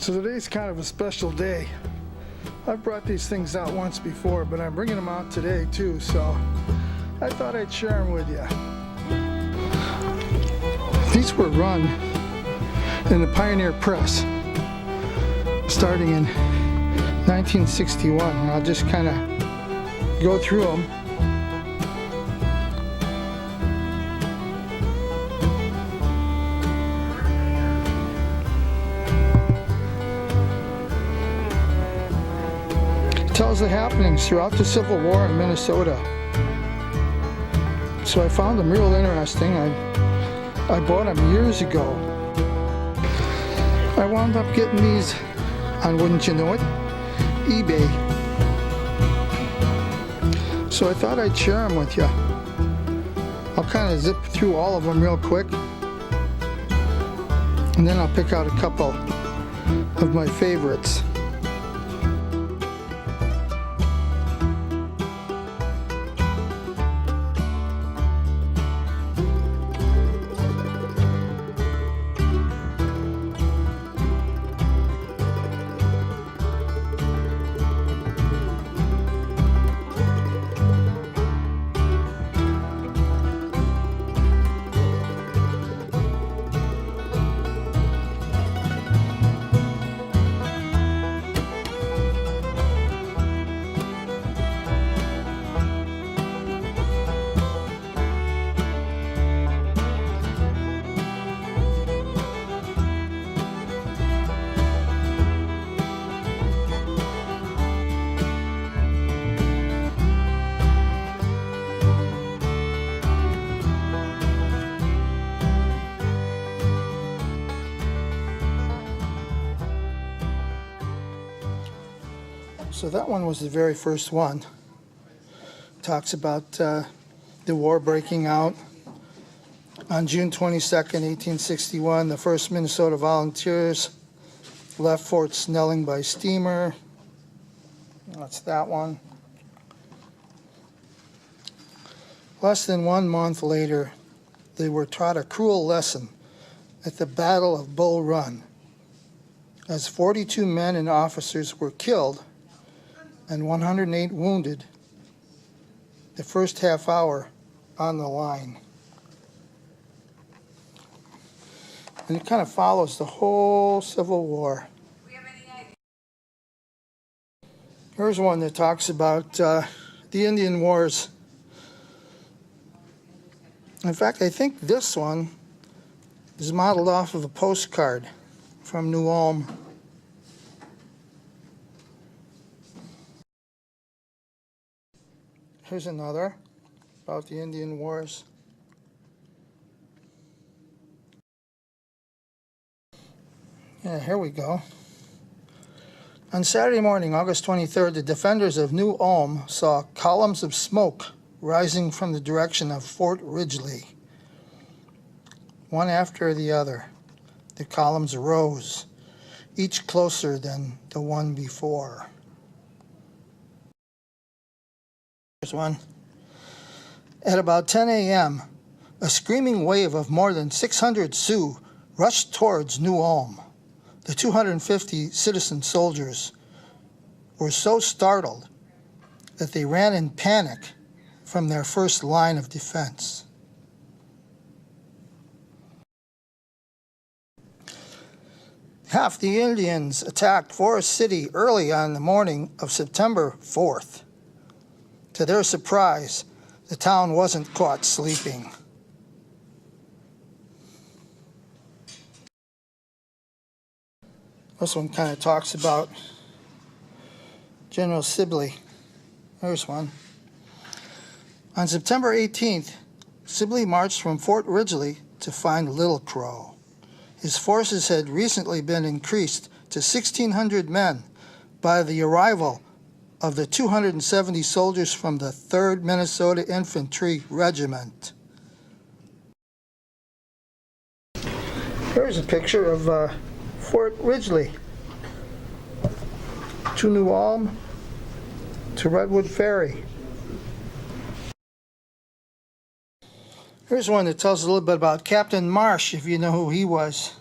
So today's kind of a special day. I've brought these things out once before, but I'm bringing them out today too, so I thought I'd share them with you. These were run in the Pioneer Press starting in 1961, and I'll just kind of go through them. Tells the happenings throughout the Civil War in Minnesota. So I found them real interesting. I bought them years ago. I wound up getting these on, wouldn't you know it, eBay. So I thought I'd share them with you. I'll kind of zip through all of them real quick, and then I'll pick out a couple of my favorites. So that one was the very first one. Talks about the war breaking out. On June 22nd, 1861, the 1st Minnesota Volunteers left Fort Snelling by steamer. That's that one. Less than 1 month later, they were taught a cruel lesson at the Battle of Bull Run, as 42 men and officers were killed and 108 wounded the first half hour on the line. And it kind of follows the whole Civil War. Here's one that talks about the Indian Wars. In fact, I think this one is modeled off of a postcard from New Ulm. Here's another about the Indian Wars. Yeah, here we go. On Saturday morning, August 23rd, the defenders of New Ulm saw columns of smoke rising from the direction of Fort Ridgely. One after the other, the columns rose, each closer than the one before. Here's one. At about 10 a.m., a screaming wave of more than 600 Sioux rushed towards New Ulm. The 250 citizen soldiers were so startled that they ran in panic from their first line of defense. Half the Indians attacked Forest City early on the morning of September 4th. To their surprise, the town wasn't caught sleeping. This one kind of talks about General Sibley. Here's one. On September 18th, Sibley marched from Fort Ridgely to find Little Crow. His forces had recently been increased to 1,600 men by the arrival of the 270 soldiers from the 3rd Minnesota Infantry Regiment. Here's a picture of Fort Ridgely. To New Ulm, to Redwood Ferry. Here's one that tells us a little bit about Captain Marsh, if you know who he was.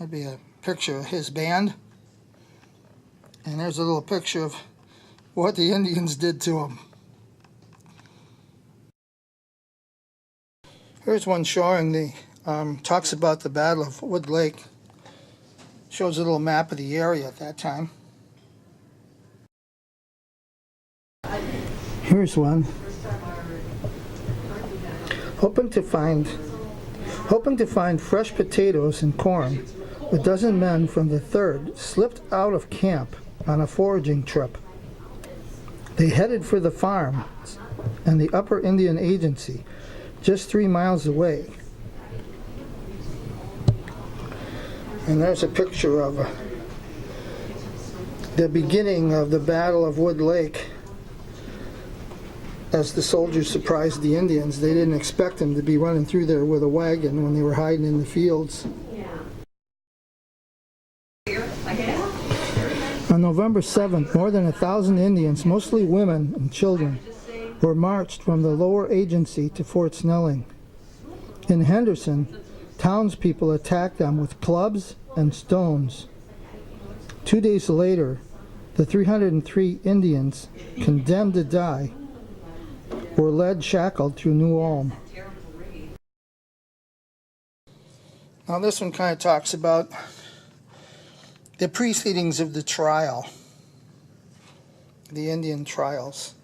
That'd be a picture of his band. And there's a little picture of what the Indians did to him. Here's one showing the, talks about the Battle of Wood Lake. Shows a little map of the area at that time. Here's one. Hoping to find fresh potatoes and corn, a dozen men from the 3rd slipped out of camp on a foraging trip. They headed for the farm and the Upper Indian Agency, just 3 miles away. And there's a picture of the beginning of the Battle of Wood Lake. As the soldiers surprised the Indians, they didn't expect them to be running through there with a wagon when they were hiding in the fields. On November 7th, more than 1,000 Indians, mostly women and children, were marched from the lower agency to Fort Snelling. In Henderson, townspeople attacked them with clubs and stones. 2 days later, the 303 Indians, condemned to die, were led shackled through New Ulm. Now this one kind of talks about the proceedings of the trial, the Indian trials.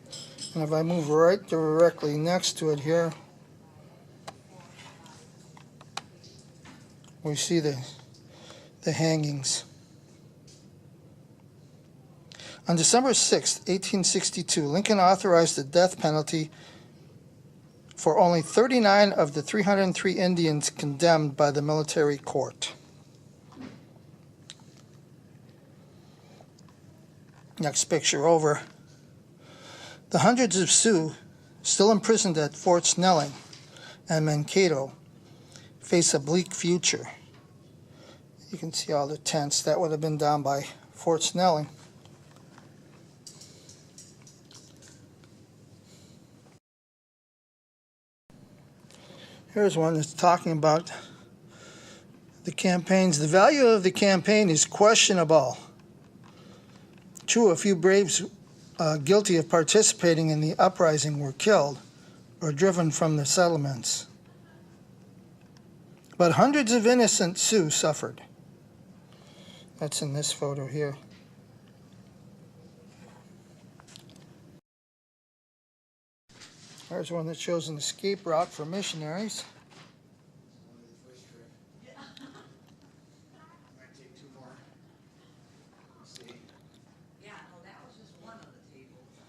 And if I move right directly next to it here, we see the hangings. On December 6, 1862, Lincoln authorized the death penalty for only 39 of the 303 Indians condemned by the military court. Next picture over. The hundreds of Sioux still imprisoned at Fort Snelling and Mankato face a bleak future. You can see all the tents. That would have been down by Fort Snelling. Here's one that's talking about the campaigns. The value of the campaign is questionable. True, a few braves guilty of participating in the uprising were killed or driven from the settlements. But hundreds of innocent Sioux suffered. That's in this photo here. There's one that shows an escape route for missionaries.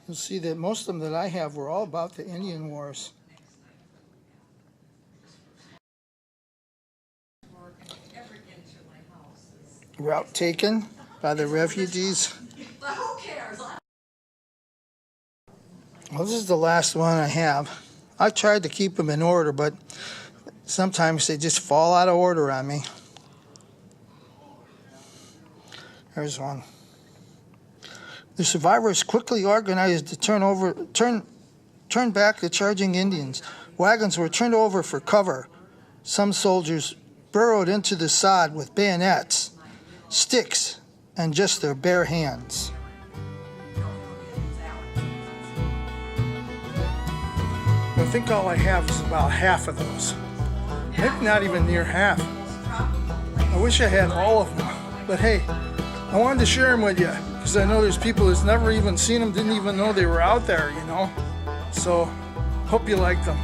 You'll see that most of them that I have were all about the Indian Wars. Route taken by the refugees. Well, this is the last one I have. I tried to keep them in order, but sometimes they just fall out of order on me. Here's one. The survivors quickly organized to turn back the charging Indians. Wagons were turned over for cover. Some soldiers burrowed into the sod with bayonets, sticks, and just their bare hands. I think all I have is about half of those. Maybe not even near half. I wish I had all of them. But hey, I wanted to share them with you because I know there's people that's never even seen them, didn't even know they were out there, you know. So, hope you like them.